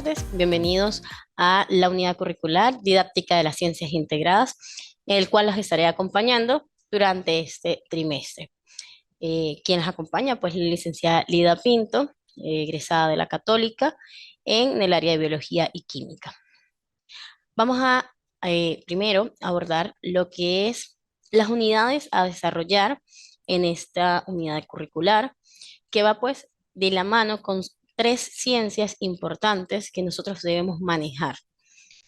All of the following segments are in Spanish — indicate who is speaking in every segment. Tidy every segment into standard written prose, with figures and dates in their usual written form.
Speaker 1: tardes, bienvenidos a la unidad curricular Didáctica de las Ciencias Integradas, el cual los estaré acompañando durante este trimestre. ¿Quién nos acompaña? Pues la licenciada Lida Pinto, egresada de la Católica en el área de Biología y Química. Vamos a primero abordar lo que es las unidades a desarrollar en esta unidad curricular, que va pues de la mano con tres ciencias importantes que nosotros debemos manejar.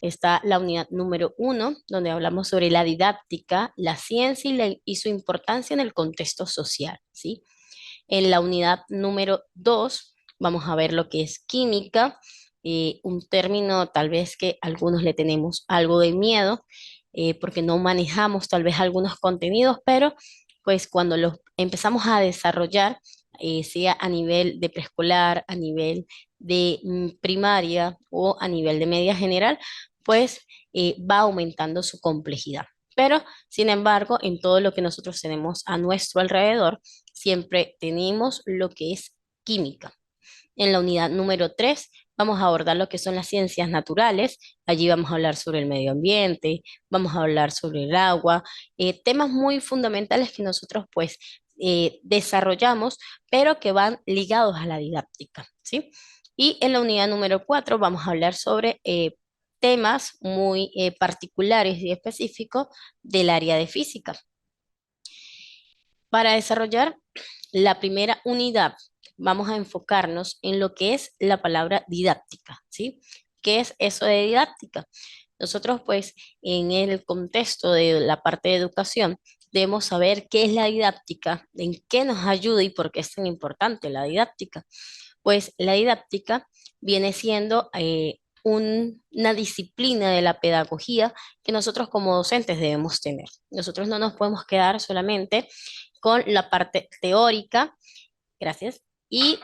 Speaker 1: Está la unidad número 1, donde hablamos sobre la didáctica, la ciencia y su importancia en el contexto social, ¿sí? En la unidad número 2 vamos a ver lo que es química, un término tal vez que algunos le tenemos algo de miedo, porque no manejamos tal vez algunos contenidos, pero pues cuando los empezamos a desarrollar, sea a nivel de preescolar, a nivel de primaria o a nivel de media general, pues va aumentando su complejidad. Pero, sin embargo, en todo lo que nosotros tenemos a nuestro alrededor, siempre tenemos lo que es química. En la unidad número 3 vamos a abordar lo que son las ciencias naturales. Allí vamos a hablar sobre el medio ambiente, vamos a hablar sobre el agua, temas muy fundamentales que nosotros pues desarrollamos, pero que van ligados a la didáctica, ¿sí? Y en la unidad número 4 vamos a hablar sobre temas muy particulares y específicos del área de física. Para desarrollar la primera unidad, vamos a enfocarnos en lo que es la palabra didáctica, ¿sí? ¿Qué es eso de didáctica? Nosotros, pues, en el contexto de la parte de educación, debemos saber qué es la didáctica, en qué nos ayuda y por qué es tan importante la didáctica. Pues la didáctica viene siendo una disciplina de la pedagogía que nosotros como docentes debemos tener. Nosotros no nos podemos quedar solamente con la parte teórica, gracias, y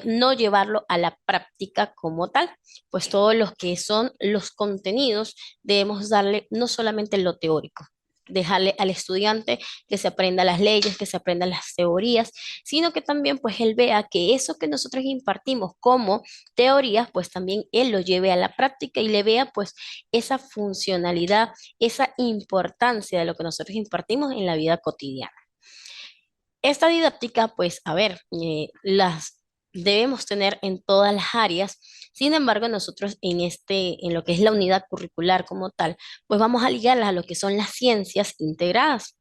Speaker 1: no llevarlo a la práctica como tal, pues todos los que son los contenidos debemos darle no solamente lo teórico, dejarle al estudiante que se aprenda las leyes, que se aprenda las teorías, sino que también pues él vea que eso que nosotros impartimos como teorías, pues también él lo lleve a la práctica y le vea pues esa funcionalidad, esa importancia de lo que nosotros impartimos en la vida cotidiana. Esta didáctica, pues, a ver, las debemos tener en todas las áreas. Sin embargo, nosotros en lo que es la unidad curricular como tal, pues vamos a ligarlas a lo que son las ciencias integradas.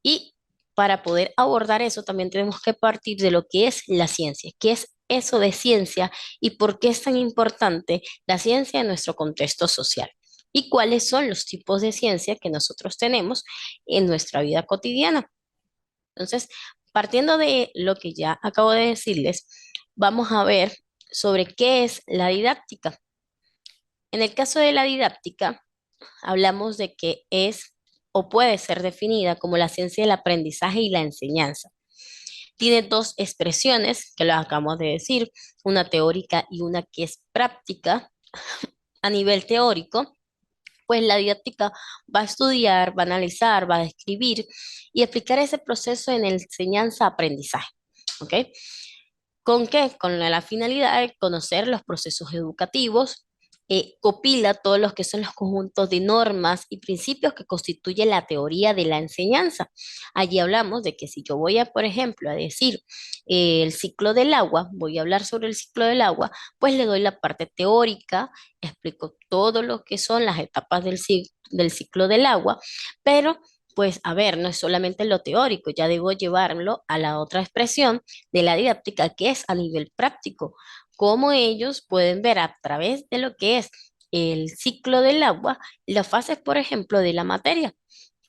Speaker 1: Y para poder abordar eso, también tenemos que partir de lo que es la ciencia, qué es eso de ciencia y por qué es tan importante la ciencia en nuestro contexto social. Y cuáles son los tipos de ciencia que nosotros tenemos en nuestra vida cotidiana. Entonces, partiendo de lo que ya acabo de decirles, vamos a ver sobre qué es la didáctica. En el caso de la didáctica, hablamos de que es o puede ser definida como la ciencia del aprendizaje y la enseñanza. Tiene dos expresiones que lo acabamos de decir, una teórica y una que es práctica. A nivel teórico, pues la didáctica va a estudiar, va a analizar, va a describir y explicar ese proceso en enseñanza-aprendizaje. ¿Ok? ¿Con qué? Con la finalidad de conocer los procesos educativos, copila todos los que son los conjuntos de normas y principios que constituye la teoría de la enseñanza. Allí hablamos de que si yo voy a, por ejemplo, a decir el ciclo del agua, voy a hablar sobre el ciclo del agua, pues le doy la parte teórica, explico todo lo que son las etapas del ciclo del agua, pero pues a ver, no es solamente lo teórico, ya debo llevarlo a la otra expresión de la didáctica, que es a nivel práctico, cómo ellos pueden ver a través de lo que es el ciclo del agua, las fases, por ejemplo, de la materia,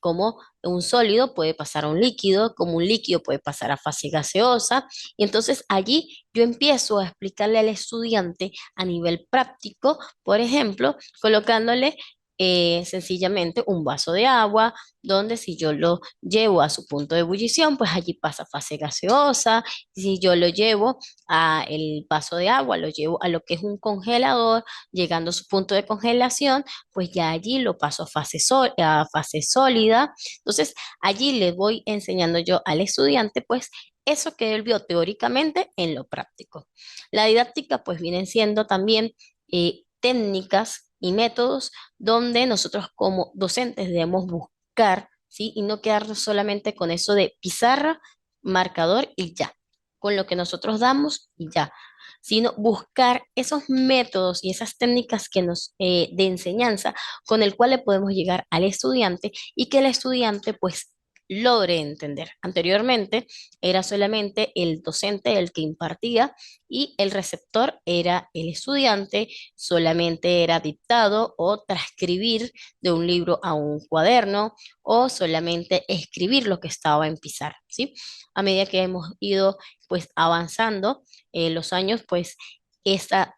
Speaker 1: cómo un sólido puede pasar a un líquido, cómo un líquido puede pasar a fase gaseosa, y entonces allí yo empiezo a explicarle al estudiante a nivel práctico, por ejemplo, colocándole sencillamente un vaso de agua, donde si yo lo llevo a su punto de ebullición, pues allí pasa fase gaseosa. Si yo lo llevo a el vaso de agua, lo llevo a lo que es un congelador, llegando a su punto de congelación, pues ya allí lo paso a fase sólida. Entonces, allí le voy enseñando yo al estudiante, pues, eso que él vio teóricamente en lo práctico. La didáctica, pues, viene siendo también técnicas y métodos donde nosotros como docentes debemos buscar, ¿sí? Y no quedarnos solamente con eso de pizarra, marcador y ya, con lo que nosotros damos y ya, sino buscar esos métodos y esas técnicas que nos de enseñanza con el cual le podemos llegar al estudiante y que el estudiante pues logre entender. Anteriormente era solamente el docente el que impartía y el receptor era el estudiante, solamente era dictado o transcribir de un libro a un cuaderno o solamente escribir lo que estaba en pizarra, ¿sí? A medida que hemos ido pues avanzando los años, pues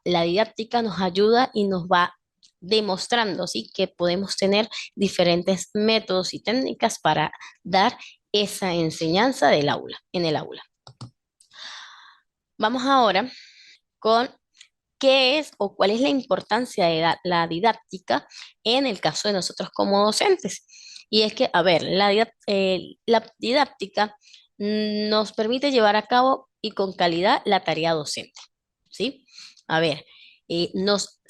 Speaker 1: la didáctica nos ayuda y nos va demostrando, ¿sí? Que podemos tener diferentes métodos y técnicas para dar esa enseñanza del aula, en el aula. Vamos ahora con qué es o cuál es la importancia de la didáctica en el caso de nosotros como docentes. Y es que, a ver, la didáctica nos permite llevar a cabo y con calidad la tarea docente, ¿sí? A ver, nos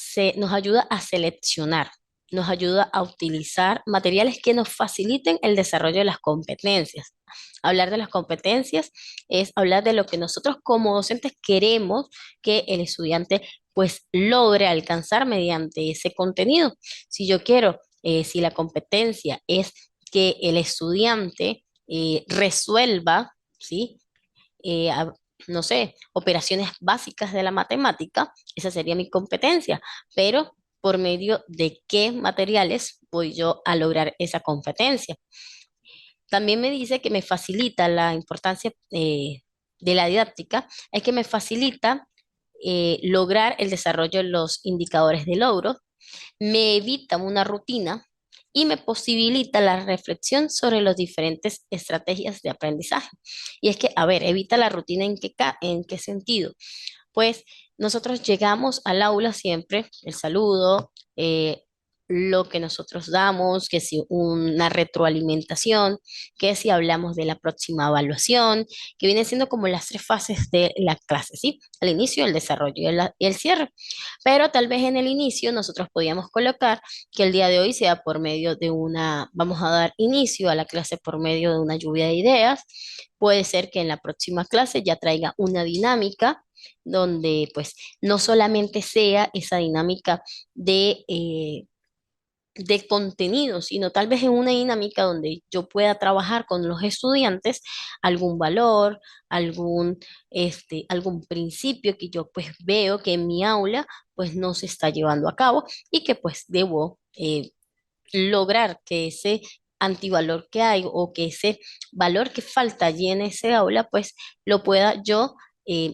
Speaker 1: ayuda a seleccionar, nos ayuda a utilizar materiales que nos faciliten el desarrollo de las competencias. Hablar de las competencias es hablar de lo que nosotros como docentes queremos que el estudiante pues logre alcanzar mediante ese contenido. Si yo quiero, si la competencia es que el estudiante resuelva, ¿sí? Eh, a- no sé, operaciones básicas de la matemática, esa sería mi competencia, pero por medio de qué materiales voy yo a lograr esa competencia. También me dice que me facilita la importancia de la didáctica, es que me facilita lograr el desarrollo de los indicadores de logro, me evita una rutina y me posibilita la reflexión sobre las diferentes estrategias de aprendizaje. Y es que, a ver, evita la rutina en qué sentido. Pues nosotros llegamos al aula siempre, el saludo, lo que nosotros damos, que si una retroalimentación, que si hablamos de la próxima evaluación, que vienen siendo como las tres fases de la clase, ¿sí? El inicio, el desarrollo y el cierre. Pero tal vez en el inicio nosotros podíamos colocar que el día de hoy sea por medio de vamos a dar inicio a la clase por medio de una lluvia de ideas. Puede ser que en la próxima clase ya traiga una dinámica donde pues no solamente sea esa dinámica de contenido, sino tal vez en una dinámica donde yo pueda trabajar con los estudiantes algún valor, algún principio que yo pues veo que en mi aula pues no se está llevando a cabo y que pues debo lograr que ese antivalor que hay o que ese valor que falta allí en ese aula, pues lo pueda yo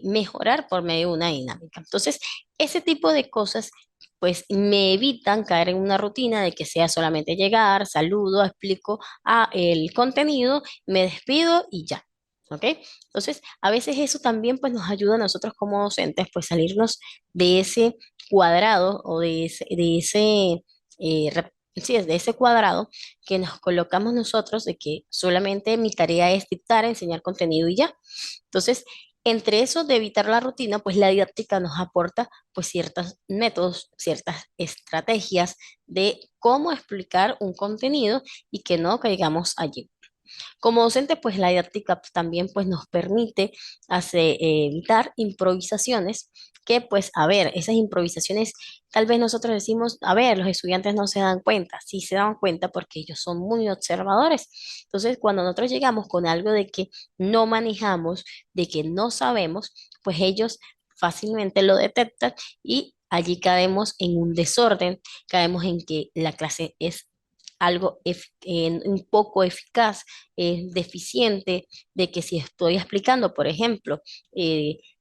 Speaker 1: mejorar por medio de una dinámica. Entonces, ese tipo de cosas, pues me evitan caer en una rutina de que sea solamente llegar, saludo, explico el contenido, me despido y ya. ¿Ok? Entonces, a veces eso también pues nos ayuda a nosotros como docentes pues salirnos de ese cuadrado o eh, sí, es de ese cuadrado que nos colocamos nosotros de que solamente mi tarea es dictar, enseñar contenido y ya. Entonces, entre eso de evitar la rutina, pues la didáctica nos aporta pues ciertos métodos, ciertas estrategias de cómo explicar un contenido y que no caigamos allí. Como docente, pues la didáctica también pues nos permite evitar improvisaciones que pues, a ver, esas improvisaciones, tal vez nosotros decimos, a ver, los estudiantes no se dan cuenta, sí se dan cuenta porque ellos son muy observadores. Entonces, cuando nosotros llegamos con algo de que no manejamos, de que no sabemos, pues ellos fácilmente lo detectan y allí caemos en un desorden, caemos en que la clase es algo un poco eficaz, deficiente, de que si estoy explicando, por ejemplo,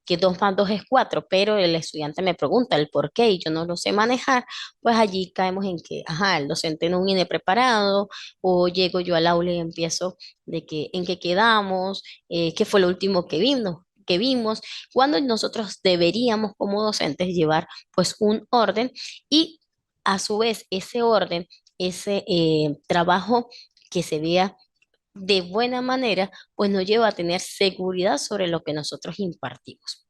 Speaker 1: que 2 más 2 es 4, pero el estudiante me pregunta el por qué y yo no lo sé manejar, pues allí caemos en que, ajá, el docente no viene preparado o llego yo al aula y empiezo de que en qué quedamos, qué fue lo último que vimos, cuando nosotros deberíamos como docentes llevar pues un orden y a su vez ese orden, ese trabajo que se vea de buena manera, pues nos lleva a tener seguridad sobre lo que nosotros impartimos.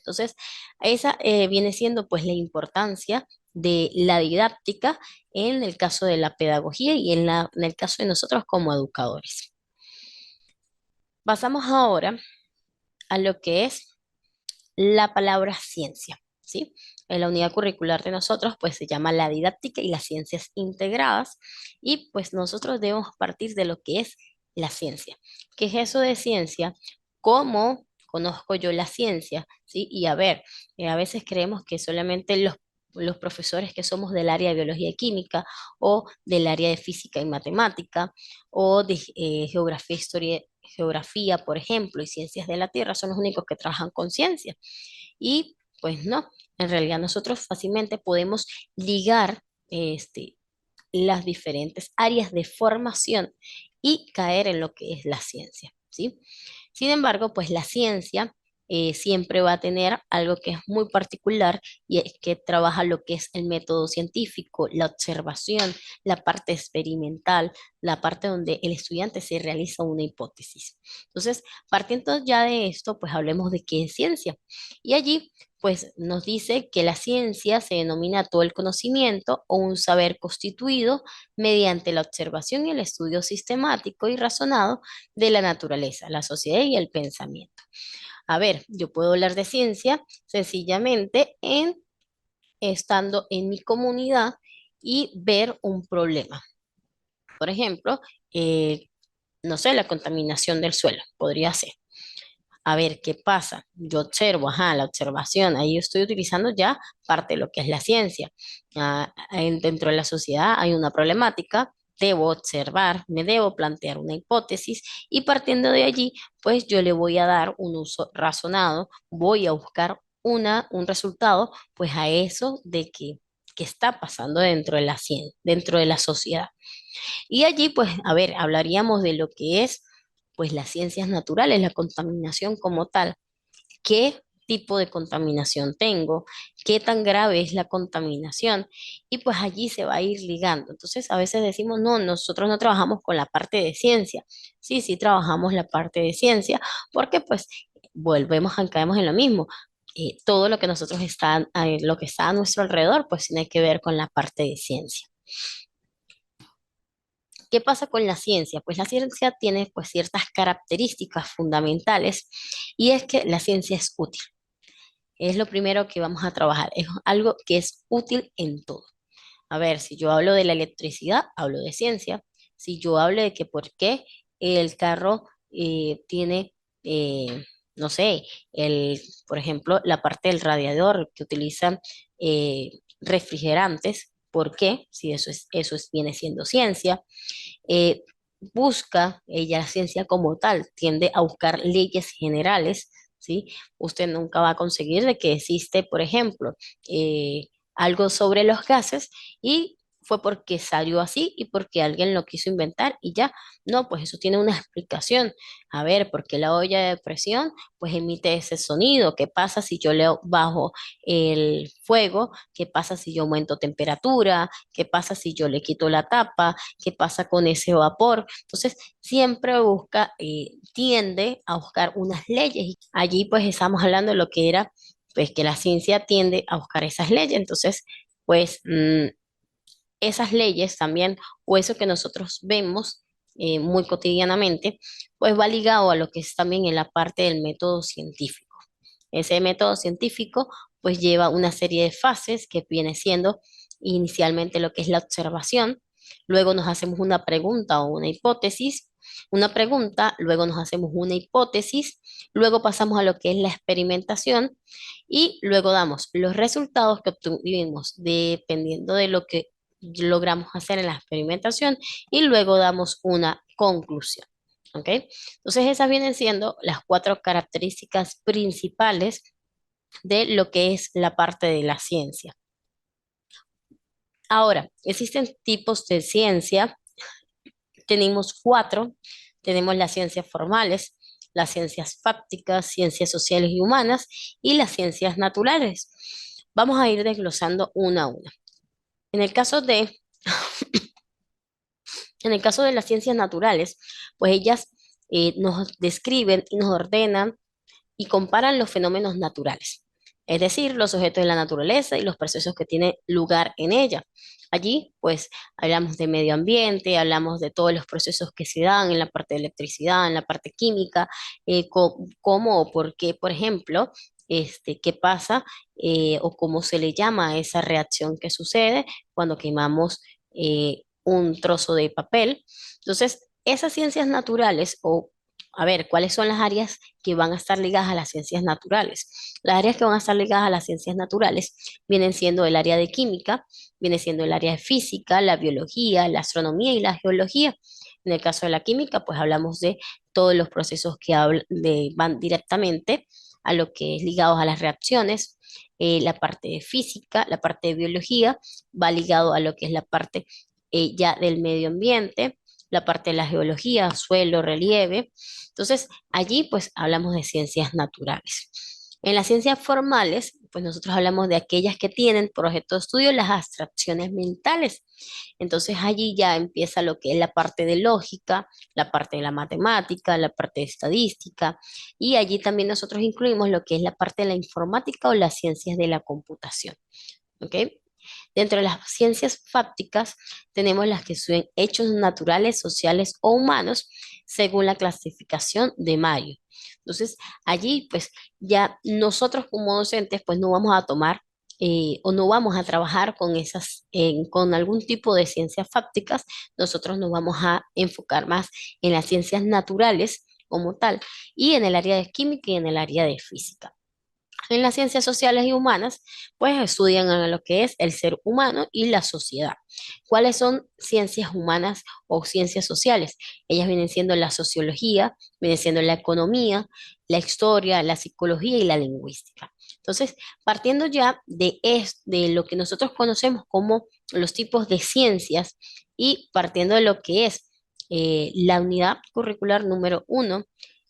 Speaker 1: Entonces, esa viene siendo pues la importancia de la didáctica en el caso de la pedagogía y en el caso de nosotros como educadores. Pasamos ahora a lo que es la palabra ciencia, ¿sí? En la unidad curricular de nosotros, pues se llama la didáctica y las ciencias integradas, y pues nosotros debemos partir de lo que es la ciencia. ¿Qué es eso de ciencia? ¿Cómo conozco yo la ciencia? ¿Sí? Y a ver, a veces creemos que solamente los profesores que somos del área de biología y química o del área de física y matemática o de geografía, historia, geografía, por ejemplo, y ciencias de la Tierra son los únicos que trabajan con ciencia. Y pues no, en realidad nosotros fácilmente podemos ligar este, las diferentes áreas de formación y caer en lo que es la ciencia, ¿sí? Sin embargo, pues la ciencia siempre va a tener algo que es muy particular y es que trabaja lo que es el método científico, la observación, la parte experimental, la parte donde el estudiante se realiza una hipótesis. Entonces, partiendo ya de esto, pues hablemos de qué es ciencia. Y allí pues nos dice que la ciencia se denomina todo el conocimiento o un saber constituido mediante la observación y el estudio sistemático y razonado de la naturaleza, la sociedad y el pensamiento. A ver, yo puedo hablar de ciencia sencillamente estando en mi comunidad y ver un problema. Por ejemplo, eh, no sé, la contaminación del suelo podría ser. A ver, ¿qué pasa? Yo observo, ajá, la observación, ahí yo estoy utilizando ya parte de lo que es la ciencia. Dentro de la sociedad hay una problemática, debo observar, me debo plantear una hipótesis y partiendo de allí, pues yo le voy a dar un uso razonado, voy a buscar un resultado, pues a eso que está pasando dentro de la ciencia, dentro de la sociedad. Y allí, pues, a ver, hablaríamos de lo que es, pues, las ciencias naturales, la contaminación como tal. ¿Qué tipo de contaminación tengo? ¿Qué tan grave es la contaminación? Y pues allí se va a ir ligando. Entonces, a veces decimos, no, nosotros no trabajamos con la parte de ciencia. Sí, sí trabajamos la parte de ciencia, porque pues volvemos a caemos en lo mismo. Todo lo que nosotros está, lo que está a nuestro alrededor, pues tiene que ver con la parte de ciencia. ¿Qué pasa con la ciencia? Pues la ciencia tiene pues ciertas características fundamentales y es que la ciencia es útil. Es lo primero que vamos a trabajar. Es algo que es útil en todo. A ver, si yo hablo de la electricidad, hablo de ciencia. Si yo hablo de que por qué el carro tiene, no sé, por ejemplo, la parte del radiador que utilizan refrigerantes, ¿por qué? Si viene siendo ciencia. eh, Busca, ella la ciencia como tal, tiende a buscar leyes generales, ¿sí? Usted nunca va a conseguir de que existe, por ejemplo, algo sobre los gases y fue porque salió así y porque alguien lo quiso inventar y ya, no, pues eso tiene una explicación. A ver, porque la olla de presión pues emite ese sonido. ¿Qué pasa si yo le bajo el fuego? ¿Qué pasa si yo aumento temperatura? ¿Qué pasa si yo le quito la tapa? ¿Qué pasa con ese vapor? Entonces, siempre tiende a buscar unas leyes. Y allí pues estamos hablando de lo que era, pues que la ciencia tiende a buscar esas leyes. Entonces, pues esas leyes también, o eso que nosotros vemos muy cotidianamente, pues va ligado a lo que es también en la parte del método científico. Ese método científico pues lleva una serie de fases que viene siendo inicialmente lo que es la observación, luego nos hacemos una pregunta o una pregunta, luego nos hacemos una hipótesis, luego pasamos a lo que es la experimentación y luego damos los resultados que obtuvimos dependiendo de lo que logramos hacer en la experimentación y luego damos una conclusión. ¿Ok? Entonces esas vienen siendo las cuatro características principales de lo que es la parte de la ciencia. Ahora, existen tipos de ciencia, tenemos cuatro, tenemos las ciencias formales, las ciencias fácticas, ciencias sociales y humanas y las ciencias naturales. Vamos a ir desglosando una a una. En el caso de, en el caso de las ciencias naturales, pues ellas nos describen y nos ordenan y comparan los fenómenos naturales. es decir, los objetos de la naturaleza y los procesos que tienen lugar en ella. Allí, pues, hablamos de medio ambiente, hablamos de todos los procesos que se dan en la parte de electricidad, en la parte química, cómo o por qué, por ejemplo, qué pasa o cómo se le llama a esa reacción que sucede cuando quemamos un trozo de papel. Entonces, esas ciencias naturales o a ver, ¿cuáles son las áreas que van a estar ligadas a las ciencias naturales? Las áreas que van a estar ligadas a las ciencias naturales vienen siendo el área de química, viene siendo el área de física, la biología, la astronomía y la geología. En el caso de la química, pues hablamos de todos los procesos que van directamente a lo que es ligados a las reacciones. La parte de física, la parte de biología va ligado a lo que es la parte ya del medio ambiente, la parte de la geología, suelo, relieve. Entonces, allí pues hablamos de ciencias naturales. En las ciencias formales, pues nosotros hablamos de aquellas que tienen por objeto de estudio las abstracciones mentales. Entonces allí ya empieza lo que es la parte de lógica, la parte de la matemática, la parte de estadística, y allí también nosotros incluimos lo que es la parte de la informática o las ciencias de la computación. ¿Ok? Dentro de las ciencias fácticas tenemos las que son hechos naturales, sociales o humanos según la clasificación de Mayo. Entonces, allí pues ya nosotros como docentes pues no vamos a tomar o no vamos a trabajar con con algún tipo de ciencias fácticas, nosotros nos vamos a enfocar más en las ciencias naturales como tal y en el área de química y en el área de física. En las ciencias sociales y humanas, pues estudian a lo que es el ser humano y la sociedad. ¿Cuáles son ciencias humanas o ciencias sociales? Ellas vienen siendo la sociología, vienen siendo la economía, la historia, la psicología y la lingüística. Entonces, partiendo ya de lo que nosotros conocemos como los tipos de ciencias y partiendo de lo que es la unidad curricular número 1,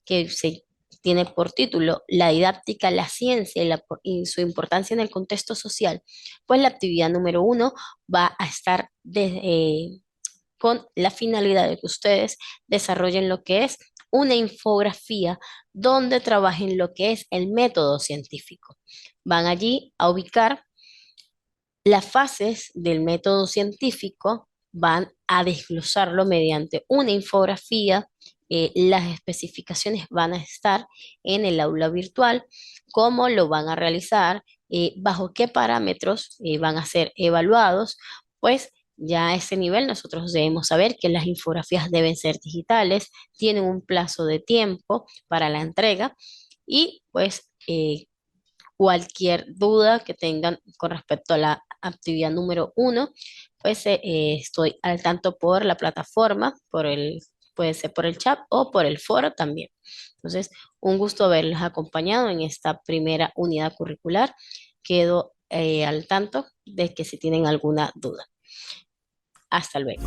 Speaker 1: que se tiene por título La didáctica, la ciencia y su importancia en el contexto social, pues la actividad número 1 va a estar con la finalidad de que ustedes desarrollen lo que es una infografía donde trabajen lo que es el método científico. Van allí a ubicar las fases del método científico, van a desglosarlo mediante una infografía. Las especificaciones van a estar en el aula virtual, cómo lo van a realizar, bajo qué parámetros van a ser evaluados, pues ya a ese nivel nosotros debemos saber que las infografías deben ser digitales, tienen un plazo de tiempo para la entrega y pues cualquier duda que tengan con respecto a la actividad número 1, pues estoy al tanto por la plataforma, puede ser por el chat o por el foro también. Entonces, un gusto haberlos acompañado en esta primera unidad curricular. Quedo al tanto de que si tienen alguna duda. Hasta luego.